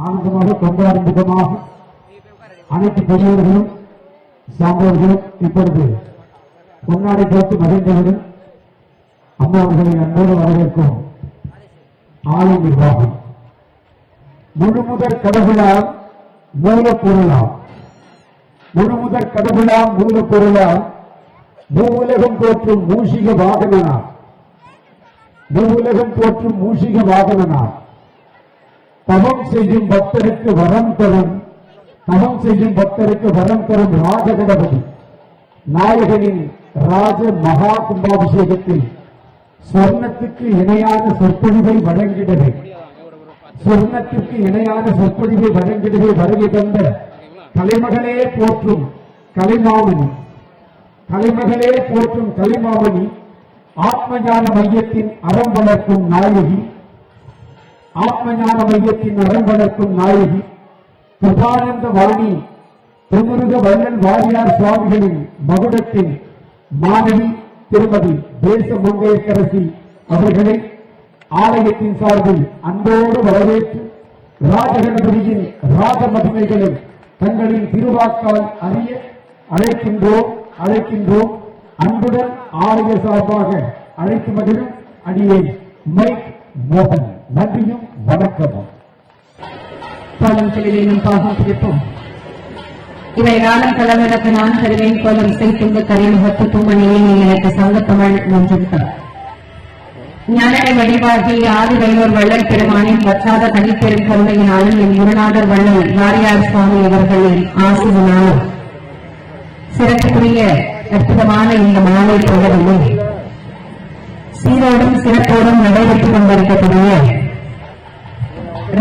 ஆனந்தமாக கொண்டாடும் விதமாக அனைத்து பெரியவர்களும் சான்றோர்களும் இப்பொழுது பொன்னாடை போட்டு மகிழ்ந்தவர்கள் அம்மா அவர்களை அன்போடு வரவேற்கும் ஆலை நிர்வாகம் முழுமுதற் கடவுளால் மூலப்பொருளாம் முழுமுதற் கடவுளாம் மூலப்பொருளால் மூவுலகம் போற்றும் மூஷிக வாகனனார் மூவுலகம் போற்றும் மூஷிக வாகனனார் தவம் செய்யும் பக்தருக்கு வரம் தரும் ராஜகணபதி நாயகனின் ராஜ மகா கும்பாபிஷேகத்தில் சொர்ணத்துக்கு இணையான சொற்பொழிவை வழங்கிடவே வருகை தந்த கலைமகளே போற்றும் கலைமாமணி ஆத்மஞான மையத்தின் அறம் வளர்க்கும் நாயகி கிருபானந்த வாணி திருமுருக வள்ளல் வாரியார் சுவாமிகளின் மகுடத்தின் மாணவி திருமதி தேச மங்கையரசி அவர்களை ஆலயத்தின் சார்பில் அன்போடு வரவேற்று ராஜகணபதியின் ராஜ மகிமைகளை தங்களின் திருவாக்கால் அறிய அழைக்கின்றோம் அன்புடன் ஆலய சார்பாக அழைத்து மகிழும் அடியை மைக் மோகன். நன்றியும் வணக்கமும். பாலம் செலுவேனும் பாகம் பிடிப்போம். இவை நாளும் கலவரத்து நான் தருவேன் கோலம் செய்து கரிமுகத்து தூமணியை எனக்கு சங்கத்தமிழ் ஒன்றுத்தார். ஞானனை வடிவாகி ஆதி வைணூர் வள்ளல் பெருமானின் வற்றாத தனிப்பெரும் கருணையினாலும் என் குருநாதர் வள்ளல் வாரியார் சுவாமி அவர்களின் ஆசிரியனாலும் சிறப்புக்குரிய அற்புதமான இந்த மாலை பொழுதிலும் சீரோடும் சிறப்போடும் நடைபெற்றுக் கொண்டிருக்கக்கூடிய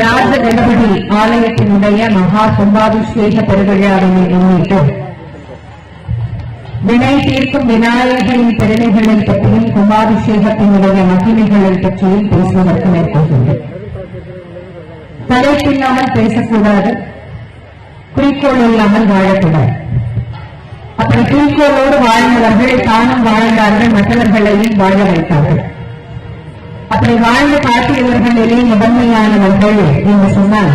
ராஜ கணபதி ஆலயத்தினுடைய மகா கும்பாபிஷேக பெருவிழாவினை முன்னிட்டு வினை தீர்க்கும் விநாயகரின் பெருமைகளை பற்றியும் கும்பாபிஷேகத்தினுடைய மகிமைகளை பற்றியும் பேசுவதற்கு மேற்கொள்கின்றேன். தலைப்பில்லாமல் பேசக்கூடாது, குறிக்கோள் இல்லாமல் வாழக்கூடாது. அப்படி குறிக்கோளோடு வாழ்ந்தவர்கள் தானும் வாழ்ந்தார்கள், மற்றவர்களையும் வாழ வைத்தார்கள். அப்படி வாழ்ந்து காட்டியவர்களிலே முதன்மையானவர்கள் என்று சொன்னால்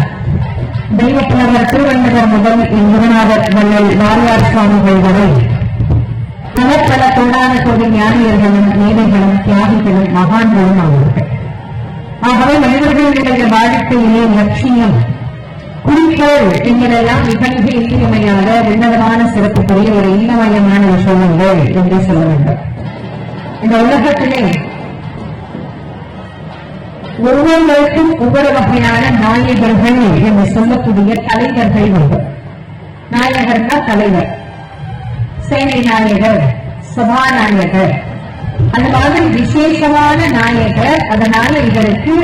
தெய்வப்புலவர் திருவண்ணகர் முதல் என் குருநாதர் வள்ளல் வாரியார் சுவாமிகள் வரை பல கோடான கோடி ஞானியர்களும் மேதைகளும் தியாகிகளும் மகான்களும் ஆவார்கள். ஆகவே மனிதர்களுடைய வாழ்க்கையிலே லட்சியம் குறிக்கோள் என்கிறெல்லாம் மிக மிக இன்றியமையாத உன்னதமான சிறப்புக்குரிய ஒரு இன்னமயமான விஷயங்கள் என்று சொல்ல வேண்டும். இந்த உலகத்திலே ஒவ்வொருவருக்கும் ஒவ்வொரு வகையான நாயகர்கள் என்று சொல்லக்கூடிய தலைவர்கள் உண்டு. நாயகர்னா தலைவர், சேனை நாயகர், சபாநாயகர், அந்த மாதிரி விசேஷமான நாயகர். அதனால இவருக்கு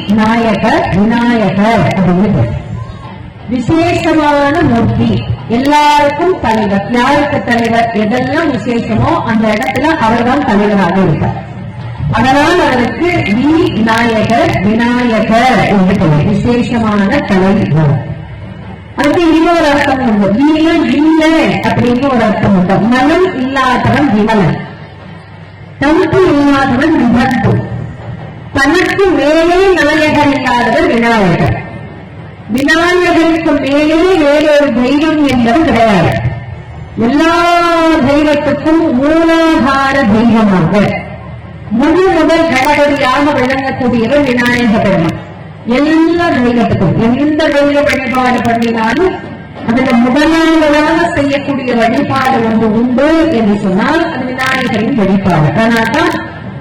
விநாயகர், விநாயகர் அப்படின்னு விசேஷமான மூர்த்தி. எல்லாருக்கும் தலைவர். யாருக்கு தலைவர்? எதெல்லாம் விசேஷமோ அந்த இடத்துல அவர்தான் தலைவராக இருப்பார். அதனால் அவருக்கு விநாயகர், விநாயகர் என்று பெயர். விசேஷமான தலைவர். அதுக்கு இன்னொரு அர்த்தம் உண்டு. வீரன் இல்லை அப்படின்னு ஒரு அர்த்தம் உண்டு. மனம் இல்லாதவன் விமலன், தனக்கு இல்லாதவன் விபத்து, தனக்கு மேலே நாயகர் இல்லாதவர் விநாயகர். விநாயகருக்கு மேலே வேறொரு தெய்வம் என்பது கிடையாது. எல்லா தெய்வத்துக்கும் மூலாதார தெய்வமாக முதல் கணபதியாக விளங்கக்கூடியவர் விநாயக பெருமான். எல்லா தெய்வத்துக்கும் எந்த தெய்வ வழிபாடு பண்ணினாலும் அதுல முதலாவதாக செய்யக்கூடிய வழிபாடு ஒன்று உண்டு என்று சொன்னால் அது விநாயகரின் வழிபாடு. அதனால்தான்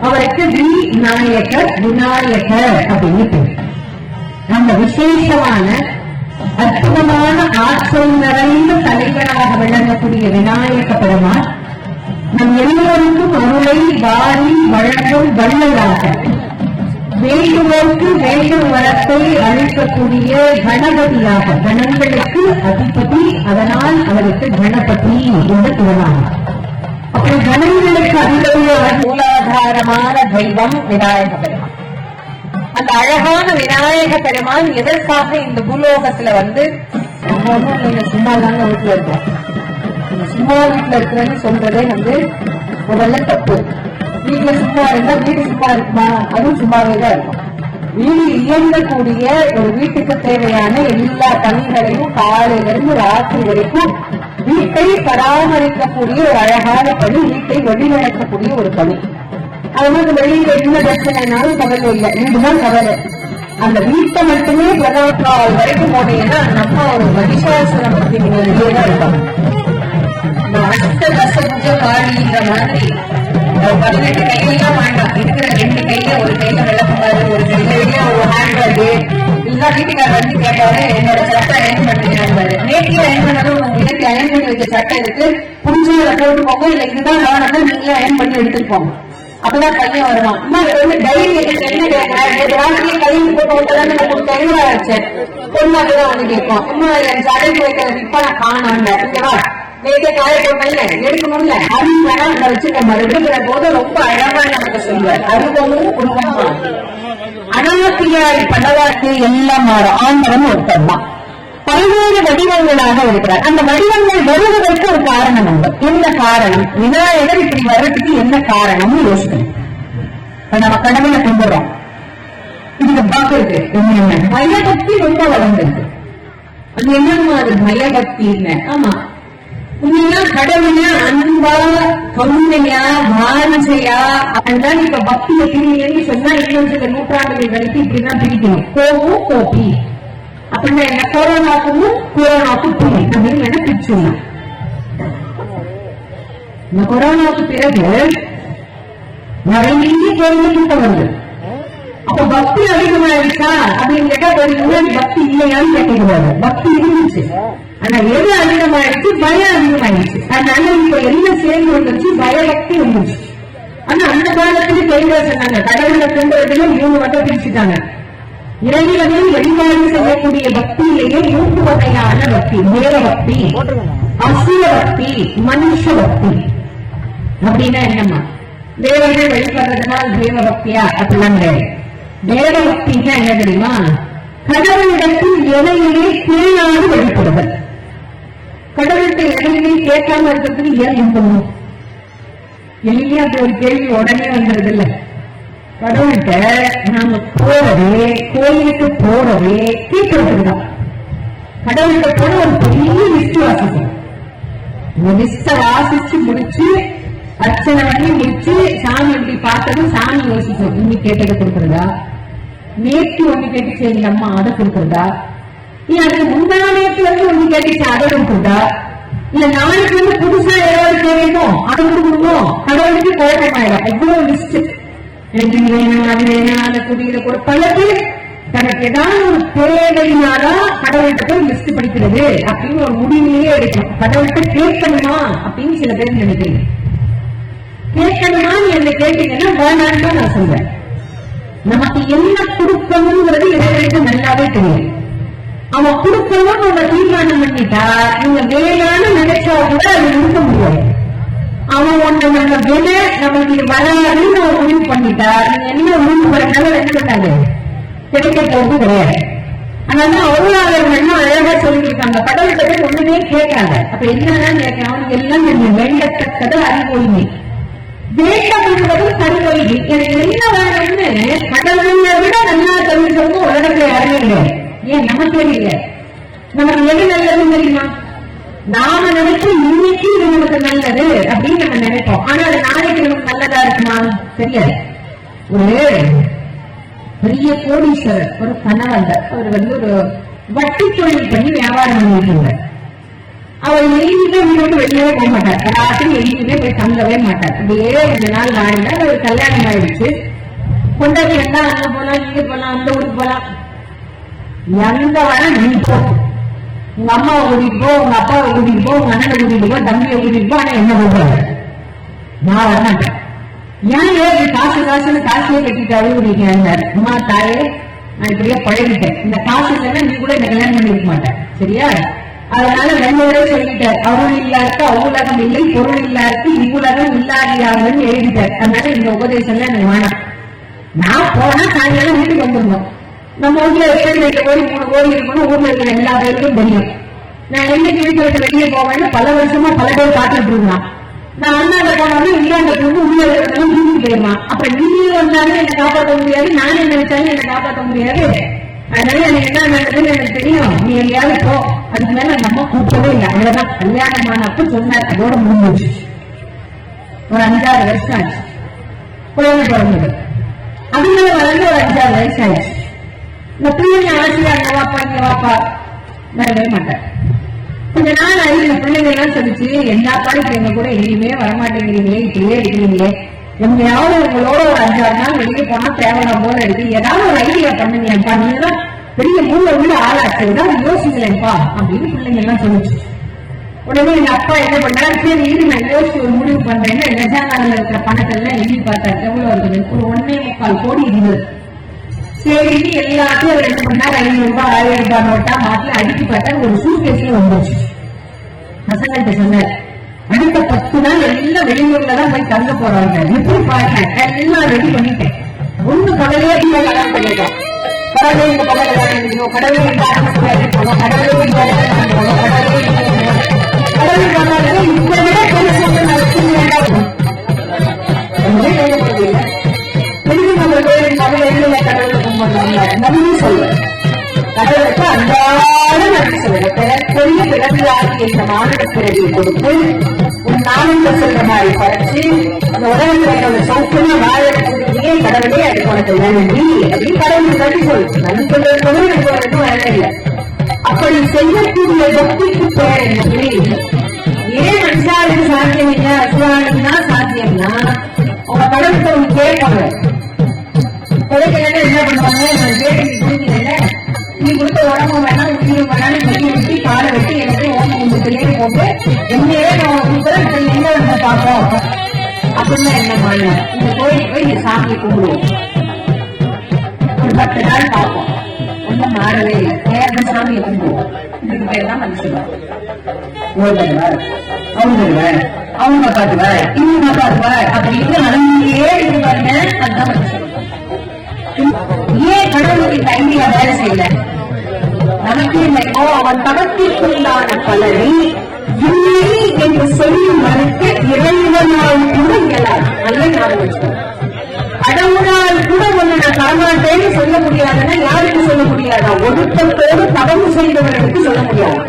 அவருக்கு விநாயகர், விநாயகர் அப்படின்னு பேர். அந்த விசேஷமான அற்புதமான ஆற்றல் நிறைந்த தலைவராக விளங்கக்கூடிய விநாயக பெருமான் நம் எல்லோருக்கும் அருளை வாரி வழங்கும் வள்ளலாக வேண்டுவோருக்கு வேண்டும் வரத்தை அளிக்கக்கூடிய கணபதியாக, கணங்களுக்கு அதிபதி, அதனால் அவருக்கு கணபதி என்று கூறலாம். அப்படி கணங்களுக்கு அதிலுள்ள மூலாதாரமான தெய்வம் விநாயக பெருமான். அந்த அழகான விநாயக பெருமான் எதற்காக இந்த பூலோகத்துல வந்து நீங்க சும்மா தாங்க வீட்டுல இருக்கோம், சும்மா வீட்டுல இருக்கிறேன்னு சொல்றதே வந்து முதல்ல தப்பு. வீட்டுல சும்மா இருந்தா வீடு சும்மா இருக்குமா? அதுவும் சும்மாவே தான் இருக்கும். இயங்கக்கூடிய ஒரு வீட்டுக்கு தேவையான எல்லா பணிகளையும் காலையிலிருந்து ராத்திரி வரைக்கும் வீட்டை பராமரிக்கக்கூடிய ஒரு அழகான பணி, வீட்டை வழிநடத்தக்கூடிய ஒரு பணி. அதனால வெளியில என்ன பிரச்சனைனாலும் கவலை இல்லை, இதுதான் கவலை. அந்த வீட்டை மட்டுமே பிரதமர் வரைக்கும் போனீங்கன்னா நம்ம ஒரு மகிஷாசுரம் அப்படிங்கிறதுலேயே தான் இருக்கும். அஷ்ட கசஞ்ச காளின்ற மாதிரி 18 கையெல்லாம் வேண்டாம், இருக்கிற 2 கையில, ஒரு கையில விளக்குமாறு, ஒரு கையில ஒரு ஹேண்ட்பேக்கு. இதுதான் வீட்டுக்காரர் வந்து கேட்டாரு, என்னோட சட்டை அயன் பண்ணிக்கிறாரு. நேற்று அயன் பண்ணதும் எனக்கு அயன் பண்ணி வச்ச சட்டை இருக்கு, புரிஞ்சு போட்டு போங்க, இல்ல இதுதான் வேணும்னா நீங்களே அயன் பண்ணி எடுத்துட்டு போங்க. அப்பதான் பையன் வருவான். டைரி என்ன கேட்கிறேன், வாழ்க்கையை கையில் போட்டு தெளிவா வச்சேன் பொண்ணாதான் வந்து கேட்போம். இன்னும் என் சடைக்கு வைக்கிறது இப்ப நான் காணாங்க ஓகேவா, நேற்று காய போட்டல எடுக்கணும்ல, அது வேணா நம்ம வச்சுக்க மறுபடிங்கிற போது ரொம்ப அழகா நமக்கு சொல்லுவார். அனுபவமும் குடும்பம் அனாத்தியாரி படவாக்கு எல்லாம் மாறும். ஆண்டவன் ஒருத்தர் தான் பல்வேறு வடிவங்களாக இருக்கிறார். அந்த வடிவங்கள் வருவதற்கு ஒரு காரணம் உண்டு. என்ன காரணம்? விநாயகர் இப்படி வர்றதுக்கு என்ன காரணம்னு யோசிக்கணும். நம்ம கடவுளை கும்பிடுறோம், இதுக்கு பக்தி இருக்கு. என்ன பயபக்தி ரொம்ப வளர்ந்துருக்கு. அது என்னமா அது பயபக்தின்னு? ஆமா, உண்மையா கடவுளா அன்பா கருணையா வாரிசையா அதுதான் இப்ப பக்தியை பிரிவுன்னு சொன்னா இன்னும் சில நூற்றாண்டுகள் வரைக்கும் இப்படிதான் பிரிக்கணும். கோபம் கோபி அப்படின்னா என்ன, கொரோனாக்கும் கொரோனாக்கும் புரி அப்படின்னு என்ன பிரிச்சுடலாம். இந்த கொரோனாவுக்கு பிறகு நிறைய கேள்வி கூட்டம் வருது. அப்ப பக்தி அதிகமாயிருச்சா அப்படின்னு கேட்டா ஒரு முன்னாடி பக்தி இல்லையான்னு கேட்கக்கூடாது. பக்தி இருந்துச்சு, ஆனா எது அதிகமாயிடுச்சு? பயம் அதிகமாயிடுச்சு. அதனால இப்ப என்ன சேர்ந்து வந்துருச்சு? பயபக்தி வந்துருச்சு. ஆனா அந்த காலத்துக்கு தெளிவா சொன்னாங்க, கடவுளை கும்பிடுறதுல 3 வகை பிரிச்சுட்டாங்க. இறைவனை வழிபாடு செய்யக்கூடிய பக்தியிலேயே 3 வகையான பக்தி: தேவ பக்தி, அசுர பக்தி, மனுஷ பக்தி. அப்படின்னா என்னம்மா? தேவர்கள் வழிபடுறதுனால் தேவ பக்தியா? அப்படிலாம் கிடையாது. தேவ பக்தின்னா என்ன தெரியுமா? கடவுளிடத்தில் எதையுமே கீழாக வழிபடுதல். கடவுள்கிட்ட எதையுமே கேட்காம இருக்கிறதுக்கு ஏன் இருக்கணும்? எளிமையா ஒரு கேள்வி உடனே வந்துருது இல்ல. கடவுள்கிட்ட நாம போறதே, கோயிலுக்கு போறதே கேட்கறதுதான். கடவுள்கிட்ட போன ஒரு பெரிய லிஸ்ட் வாசிக்கும். இந்த லிஸ்ட வாசிச்சு முடிச்சு அர்ச்சனை பண்ணி முடிச்சு சாமி எப்படி பார்த்ததும் சாமி யோசிக்கும், இன்னைக்கு கேட்டதை கொடுக்கறதா, நேற்று ஒண்ணு கேட்டுச்சு எங்க அம்மா அதை கொடுக்கறதா, இல்ல அதுக்கு முந்தா நேற்று வந்து ஒண்ணு கேட்டுச்சு அதை கொடுக்கறதா, இல்ல நாளைக்கு வந்து புதுசா ஏதாவது தேவையோ அதை கொடுக்கணும். கடவுளுக்கு குழப்பமாயிடும். எவ்வளவு லிஸ்ட் எனக்கு வேணும், அது வேணும், அதை குடியில கூட பல பேர் தனக்கு ஏதாவது ஒரு தேவையினாதான் கடவுள்கிட்ட போய் லிஸ்ட் படிக்கிறது அப்படின்னு ஒரு முடிவிலேயே எடுக்கும். கடவுள்கிட்ட கேட்கணுமா அப்படின்னு சில பேர் நினைக்கிறீங்க. கேட்கணுமா என்ன கேட்டீங்கன்னா வேணான்னு தான் நான் சொல்றேன். நமக்கு என்ன கொடுக்கணுங்கிறது இறைவனுக்கு நல்லாவே தெரியும். அவன் கொடுக்கணும்னு உங்க தீர்மானம் பண்ணிட்டா நீங்க வேளாண் நினைச்சா கூட அது இருக்க முடியாது. அவன் ஒண்ணு நம்ம விலை நமக்கு வராதுன்னு ஒரு முடிவு பண்ணிட்டா நீங்க என்ன முடிவு பண்ணாலும் எடுத்துட்டாங்க கிடைக்க போறது கிடையாது. அதனால அவ்வளவு அழகா சொல்லியிருக்காங்க. கடவுள்கிட்ட ஒண்ணுமே கேட்காங்க. அப்ப என்னதான் கேட்க அவனுக்கு எல்லாம் தெரியும். வேண்டத்தக்கது அறிவொழிமை, வேண்டம் என்பதும் கருவொழிமை. எனக்கு என்ன வேணும்னு கடவுளை விட நல்லா தெரிஞ்சவங்க உலகத்துல யாருமே கிடையாது. ஏன் நமக்கு இல்லை? நமக்கு எது நல்லதுன்னு தெரியுமா? நாம நினைச்சோம் இன்னைக்கு இது நமக்கு நல்லது அப்படின்னு நம்ம நினைப்போம். ஆனா அது நாளைக்கு நமக்கு நல்லதா இருக்குமா? தெரியாது. ஒரு பெரிய கோடீஸ்வரர் ஒரு கணவன், அவர் வந்து ஒரு வட்டி தொழில் பண்ணி வியாபாரம் பண்ணிட்டு இருந்தார். அவர் எங்கேயுமே வீட்டு வெளியவே போக மாட்டார். ராத்திரி எங்கேயுமே போய் தங்கவே மாட்டார். அப்படியே 2 நாள் நாளில் ஒரு கல்யாணம் ஆயிடுச்சு. கொண்டாடி எல்லாம் அங்க போலாம், இங்க போலாம், அந்த ஊருக்கு போலாம். எந்த வேணா நீ போ, உங்க அம்மாவை கூட்டிட்டு போ, உங்க அப்பாவை கூட்டிட்டு போ, உங்க அண்ணனை கூட்டிட்டு போ, தம்பியை கூட்டிட்டு போ. ஆனா என்ன போடுறாங்க? நான் வரமாட்டேன். ஏன் காசுன்னு காசையே கட்டிட்டு அழுகுறீங்க? அம்மா தாயே, நான் இப்படியே பழகிட்டேன். இந்த காசு இல்லைன்னா நீ கூட இந்த கல்யாணம் பண்ணிருக்க மாட்டேன், சரியா? அதனால வெள்ளோட சொல்லிட்டார். அருள் இல்லாருக்கு அவ்வுலகம் இல்லை, பொருள் இல்லாருக்கு இவ்வுலகம் இல்லாதியாங்கன்னு எழுதிட்டார். அதனால இந்த உபதேசம் எனக்கு வேணாம். நான் போனா சாயங்காலம் வீட்டுக்கு வந்துடணும். நம்ம ஊர்ல 2 கோடி 3 கோடி இருக்கணும். ஊர்ல இருக்கிற எல்லா பேருக்கும் தெரியும். நான் என்னைக்கு வீட்டு விட்டு வெளியே போவேன்னு பல வருஷமா பல பேர் காத்துட்டு இருக்கான். நான் அண்ணாண்ட போனாலும் இல்லாண்ட போட்டு உள்ள இருக்கிறதெல்லாம் வீட்டுக்கு போயிருவான். அப்ப நீங்க வந்தாலும் என்னை காப்பாற்ற முடியாது, நான் என்ன வச்சாலும் என்னை காப்பாற்ற முடியாது. அதனால எனக்கு என்ன நடக்குதுன்னு எனக்கு தெரியும், நீ எங்கேயாவது போ. அதுக்கு மேல அந்த அம்மா கூப்பிடவே இல்லை. அவ்வளவுதான் கல்யாணமானப்ப சொன்னார். அதோட முடிஞ்சிச்சு. ஒரு 5-6 வருஷம் ஆச்சு. குழந்தை பிறந்தது. அதுல வளர்ந்து ஒரு 5-6 வயசு ஆயிடுச்சு. இந்த பிள்ளைங்க ஆசையா அங்க வாப்பா இங்க வாப்பா வரவே மாட்டேன். கொஞ்ச நாள் ஆகி இந்த பிள்ளைங்க எல்லாம் சொல்லிச்சு, எல்லா பாடிக்கு எங்க கூட எங்கேயுமே வரமாட்டேங்கிறீங்களே, இப்படியே இருக்கிறீங்களே, எங்கேயாவது உங்களோட ஒரு 5-6 நாள் வெளியே போனா தேவையான போல இருக்கு, ஏதாவது ஒரு ஐடியா பண்ணுங்கப்பா, நீங்க பெரிய ஊர்ல உள்ள ஆளாச்சு, ஏதாவது யோசிக்கலப்பா அப்படின்னு பிள்ளைங்க எல்லாம் சொல்லிச்சு. உடனே எங்க அப்பா என்ன பண்ணாரு, சரி இது நான் யோசிச்சு ஒரு முடிவு பண்றேன்னு கஜானாவில் இருக்கிற பணத்தை எல்லாம் எண்ணி பார்த்தாரு. எவ்வளவு இருக்குது? ஒரு 1.25 கோடி இருந்தது. சரின்னு எல்லாத்தையும் அவர் என்ன பண்ணாரு, 500 ரூபாய் 1000 ரூபாய் நோட்டா மாத்தி அடுக்கி பார்த்தா ஒரு சூட்கேஸ்ல வந்துச்சு. பசங்கள்கிட்ட சொன்னார், அடுத்த 10 நாள் எல்லாம் வெளியூர்ல தான் போய் தங்க போறாங்க, எப்படி பாருங்க எல்லாம் ரெடி பண்ணிட்டேன், ஒண்ணு கவலையே இல்லை. கடன் பண்ணிட்டேன். கடவுளே இந்த கடவுளை கடவுளே இந்த கடவுளே கடவுளே இப்ப விட கடவுளுக்கு அன்றாடம் நன்றி சொல்லுங்க. பெரிய பிறந்தாகி இந்த மாநில பிறவியை கொடுத்து உன் நாமத்தை சொல்ற மாதிரி படைச்சு அந்த உடம்புல சௌக்கியமா வாழக்கூடிய கடவுளே அது உனக்கு நன்றி அப்படின்னு கடவுளுக்கு நன்றி சொல்லு. நன்றி சொல்றது எனக்கு ஒன்றும் வேலை இல்லை. அப்படி செய்யக்கூடிய பக்திக்கு பேர் என்ன? ஏன் அஞ்சாளுக்கு சாத்தியம் இல்லை, அசுவாளுக்குனா சாத்தியம்னா உங்க கடவுளுக்கு அவங்க கேட்பாங்க. குறைக்கலாம் என்ன பண்ணுவாங்க, நான் கேட்டு புரிஞ்சுக்கல, நீ கொடுத்த உடம்பு வேணாம் உயிரும் வேணாலும் கட்டி வெட்டி காலை வெட்டி எனக்கு ஓம் கும்பத்திலேயே போட்டு என்னையே நான் கொடுக்குறேன், எங்க வந்து பார்ப்போம் அப்படின்னா என்ன பண்ண, இந்த கோயிலுக்கு போய் இந்த சாமியை கும்பிடுவோம், ஒரு 10 நாள் பார்ப்போம், ஒன்றும் மாறவே இல்லை, நேரம் சாமியை கும்பிடுவோம். இதுக்கு பேர் தான் மனுஷன். அவங்க காட்டுவார் இவங்க காட்டுவார் அப்படின்னு நடந்துட்டே இருப்பாங்க. அதுதான் மனுஷன். ஏன் கடவுளுக்கு இந்த ஐடியா வேலை செய்யல? நமக்கு இல்லையோ அவன் தவத்திற்குள்ளான பலனை இல்லை என்று சொல்லும் மறுத்து இறைவனால் கூட இயலாது. நல்ல ஞாபகம் வச்சுக்கோ. கடவுளால் கூட ஒண்ணு நான் தரமாட்டேன்னு சொல்ல முடியாதுன்னா யாருக்கு சொல்ல முடியாதா? ஒழுக்கத்தோடு தவறு செய்தவர்களுக்கு சொல்ல முடியாது.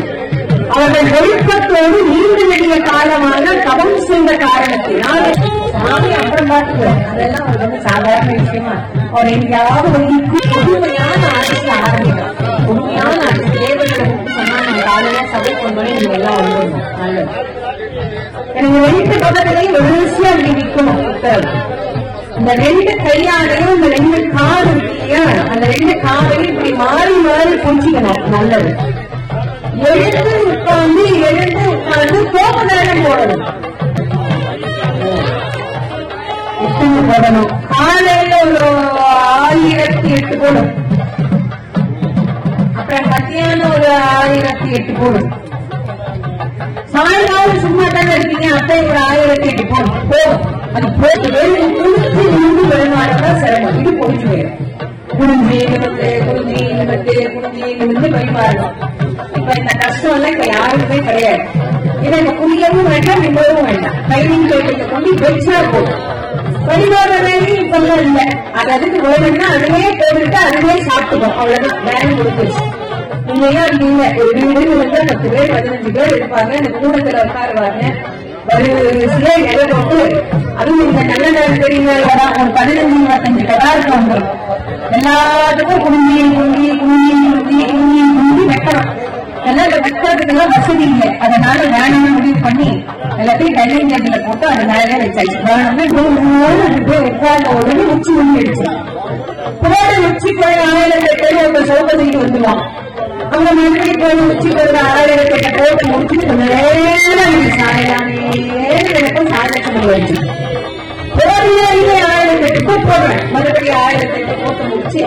அவர்கள் ஒழுக்கத்தோடு நீண்ட நெடிய காலமாக தவம் செய்த காரணத்தினால் சாமி அப்புறம் பார்த்துக்கிறோம். அதெல்லாம் அவர் வந்து சாதாரண விஷயமா அவர் எங்கேயாவது கொடுமையான ஆட்சி ஆரம்பிக்கும். கொடுமையான ஆட்சி தேவர்களை சொன்னா நம்ம காலையில சபை கொண்டு நீங்க எல்லாம் வந்துடணும். நல்லது. எனக்கு 2 பக்கத்திலையும் வரிசையா நீங்க நிற்கணும். இந்த 2 கையாலையும் இந்த 2 கால் இல்லையா, அந்த 2 காலையும் இப்படி மாறி மாறி கொஞ்சிக்கணும். நல்லது. எழுந்து உட்கார்ந்து போக நேரம் போடணும். எத்தனை போடணும்? காலையில ஒரு 1008 போடும், அப்புறம் மத்தியானம் ஒரு 1008 போடும், சாயங்காலம் சும்மா தானே இருக்கீங்க, அப்ப ஒரு 1008 போடும். அது போட்டு குளிச்சு இருந்து வருமானதான் சிரமம். இது போயிட்டு போயிடும். குடிஞ்சி வழிபாடணும். இப்ப இந்த கஷ்டம் எல்லாம் இப்ப யாருக்குமே கிடையாது. ஏன்னா இப்ப குடிக்கவும் வேண்டாம், நிம்மதும் வேண்டாம். கைவின் கோயிலுக்கு கொண்டு வச்சா போதும். வழிபாட வேலையும் இப்ப எல்லாம் இல்லை. அது அதுக்கு வேணும்னா அதுவே போட்டுட்டு அதுவே சாப்பிட்டுக்கும். அவ்வளவுதான், வேலை கொடுத்துருச்சு. நீங்க ஏன் இருக்கீங்க? ஒரு வீடு வந்து 10 பேர் 15 பேர் இருப்பாங்க. இந்த கூடத்துல உட்காருவாங்க. ஒரு சில இலை போட்டு அதுவும் இந்த நல்ல நேரம் தெரியுங்க, ஒரு 15-25 கடா இருக்காங்க. எல்லாத்துக்கும் குஞ்சி வெட்டணும். எல்லாம் இந்த வெட்டுறதுக்கெல்லாம் வசதி இல்லை. அதனால வேணும்னு முடிவு பண்ணி எல்லாத்தையும் டைனிங் டேபிள்ல போட்டு அது மேலே வச்சாச்சு. வேணும்னா உட்கார்ந்த உடனே உச்சி ஒண்ணு அடிச்சு போட உச்சி போய் 1008 சோபதிக்கு வந்துடுவான். அவங்க மறுபடி போய் உச்சி போய் 1008 போட்டு முடிச்சுட்டு நேரம் சாயலானே சாயலட்சுமி வச்சு போடுறேன். மறுபடி 1008 போட்டு முடிச்சு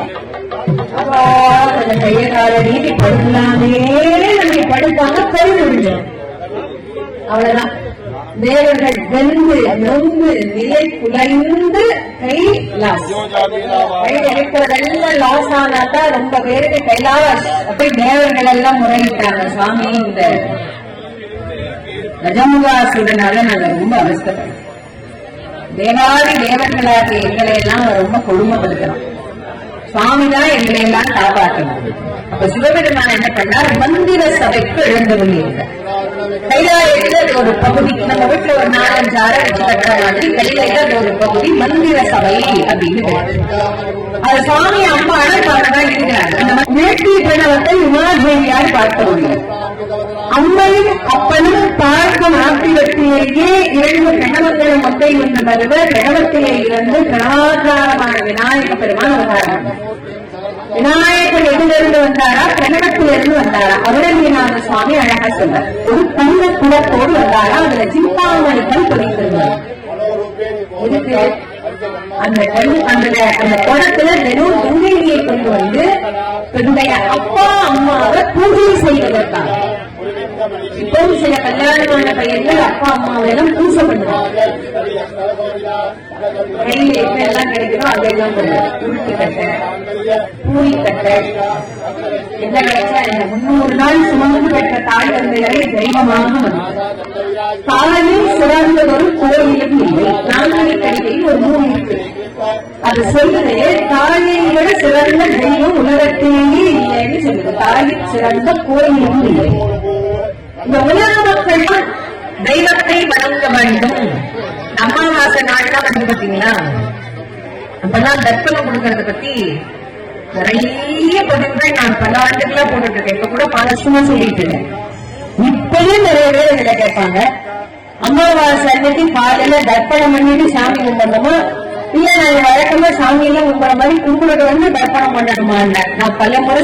அந்த கைய கால நீட்டி படுக்கலாமே நம்ம படுத்தாங்க கை முடிஞ்சோம். அவ்வளவுதான். தேவர்கள் வெந்து நொந்து நிலை குலைந்து கை லாஸ். கை அழைக்கிறதெல்லாம் லாஸ் ஆனாதான் ரொம்ப பேருக்கு கைலாஸ். அப்படி தேவர்கள் எல்லாம் முறையிட்டாங்க, சுவாமி இந்த கஜமுகாசுரனால நாங்க ரொம்ப அவஸ்தைப்பட்டோம். தேவாதி தேவர்களாகிய எங்களை எல்லாம் ரொம்ப கொடுமைப்படுத்தணும். சுவாமி தான் எங்களை எல்லாம் காப்பாற்றணும். அப்ப சிவபெருமான் என்ன பண்ணார், மந்திர சபைக்கு எழுந்தருளியிருந்தார். கைலாயத்துல அது ஒரு பகுதி, நம்ம வீட்டுல ஒரு 4-5 அறை வச்சு கட்டுற மாதிரி கைலாயில அது ஒரு பகுதி மந்திர சபை அப்படின்னு. அது சுவாமி அம்மா அழகாதான் இருக்கிறார். அந்த நேர்த்தி பிரணவத்தை உமாதேவியார் பார்க்க முடியும். அம்மையும் அப்பனும் பார்க்கும் ஆத்திரத்திலேயே 2 பிரணவங்களும் ஒத்தை என்று வருவ பிரணவத்திலே இருந்து பிராகாரமான விநாயக பெருமான் அவதாரம். விநாயகர் எதிலிருந்து வந்தாரா, பிரணவத்திலிருந்து வந்தாரா? அவரவிநாத சுவாமி அழகா சொல்றார். ஒரு தங்க குளத்தோடு வந்தாரா, அதுல சிந்தாமணிகள் துடைத்திருந்தார். இதுக்கு அந்த குளத்துல வெறும் துணியை கொண்டு வந்து தன்னுடைய அப்பா அம்மாவை பூஜை செய்வதற்காக. இப்போது சில கல்யாணமான பையன்கள் அப்பா அம்மாவை எல்லாம் பூஜை பண்ணுவாங்க. கையில எப்ப எல்லாம் கிடைக்கிறோம் அதெல்லாம் உருட்டி கட்டை, பூரி கட்டை என்ன கிடைச்சா 300 நாள் சுமந்து பெற்ற தாய் தந்தையரை தெய்வமாக வந்தார். தாயும் சிறந்ததொரு கோயிலும் இல்லை. நான்கடிக்கையில் ஒரு 3 இருக்கு. அது சொல்லுது, தாயை விட சிறந்த தெய்வம் உலகத்திலேயே இல்லைன்னு சொல்லுது. தாயின் சிறந்த கோயிலும் இல்லை. இந்த உலக மக்கள் தெய்வத்தை வணங்க வேண்டும். அமாவாசை நாள்லாம் வந்து பாத்தீங்களா, அப்பெல்லாம் தர்ப்பணம் கொடுக்கறத பத்தி நிறைய பதிவுகள் நான் பல ஆண்டுகளா போட்டுட்டு இருக்கேன். இப்ப கூட பல வருஷமா சொல்லிட்டு இருக்கேன். இப்பயும் நிறைய பேர் இதுல கேட்பாங்க, அமாவாசை அன்னைக்கு காலையில தர்ப்பணம் பண்ணிட்டு சாமி கும்பிடணுமா, இல்ல நாங்க வழக்கமா சாமி எல்லாம் கும்பிட மாதிரி கும்பிடுறது வந்து தர்ப்பணம் பண்ணணுமா? நான் பல முறை